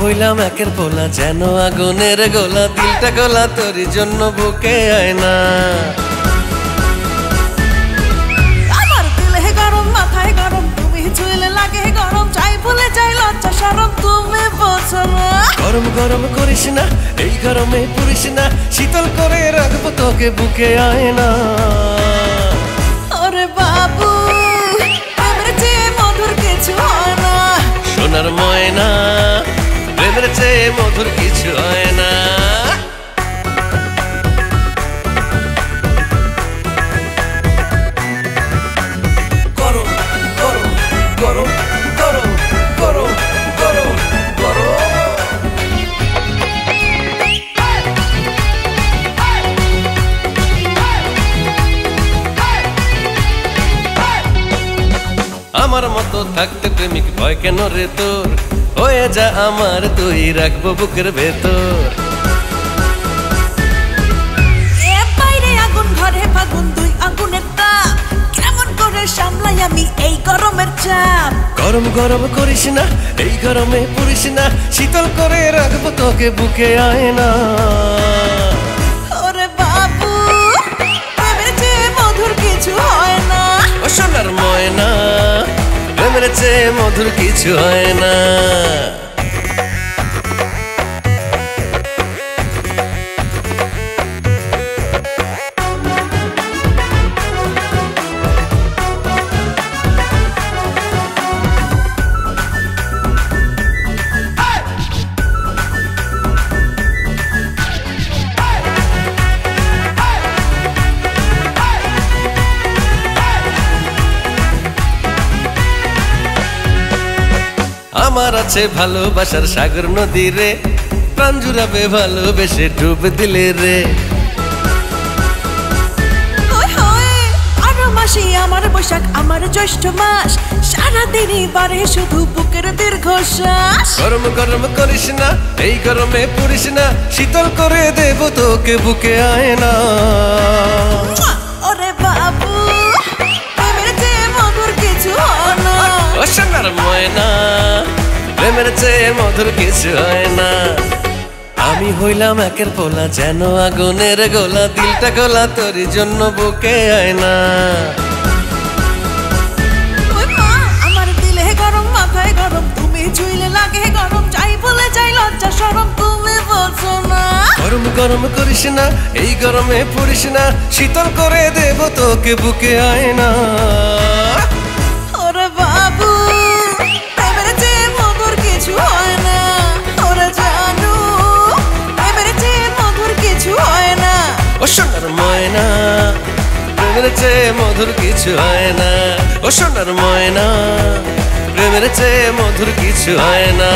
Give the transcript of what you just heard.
হইলাম একের পোলা, যেন আগুনের গোলা, দিলটা গোলা তোর জন্য বুকে আয় না। আমার দিলে গরম, মাথায় গরম, তুমি ছুঁলে লাগে গরম, চাই ভুলে যাই লজ্জা শরম, তুমি বোঝো না। গরম গরম করিস না, এই গরমে পুরিস না, শীতল করে রাখবো তোকে বুকে আয় না। ওরে বাবু, প্রেমের চেয়ে মধুর কিছু হয় না। সোনার ময়না, প্রেমের চেয়ে মধুর কিছু হয় না। গরম গরম গরম গরম গরম গরম গরম। আমার মতো থাকতে প্রেমিক ভয় কেন রে তোর, হয়ে যা আমার তুই রাখবো বুকের ভেতর। এ বাইরে আগুন ঘরে ফাগুন, দুই আগুনের তাপ, কেমন করে সামলাই আমি এই গরমের চাপ। গরম গরম করিস না, এই গরমে পুরিস না, শীতল করে রাখবো তোকে বুকে আয় না। ওরে বাবু, প্রেমের চেয়ে মধুর কিছু হয় না। ও সোনার ময়না, প্রেমের চেয়ে মধুর কিছু হয় না। আমার আছে ভালোবাসার সাগর নদী রে, প্রাণ জুড়াবে ভালোবেসে ডুব দিলে রে। আরো মাসি আমার বৈশাখ, আমার জ্যৈষ্ঠ মাস, সারাদিনই বারে শুধু বুকের দীর্ঘশ্বাস। গরম গরম করিস না, এই গরমে পুরিস না, শীতল করে দেব তোকে বুকে আয় না। ওরে বাবু, প্রেমের চেয়ে মধুর কিছু হয় না। ও সোনার ময়না, প্রেমের চেয়ে মধুর কিছু হয় না। আমি হইলাম একের পোলা, যেন আগুনের গোলা, দিলটা গোলা তোর জন্য বুকে আয় না। আমার দিলে গরম, মাথায় গরম, তুমি ছুঁলে লাগে গরম, চাই ভুলে যাই লজ্জা শরম, তুমি বোঝো না। গরম গরম করিস না, এই গরমে পুরিস না, শীতল করে দেব তোকে বুকে আয় না। ওরে বাবু, প্রেমের চেয়ে মধুর কিছু হয় না। ওরে জানু, প্রেমের চেয়ে মধুর কিছু হয় না। ও সোনার ময়না, প্রেমের চেয়ে মধুর কিছু হয় না। ও সোনার ময়না, প্রেমের চেয়ে মধুর কিছু হয় না।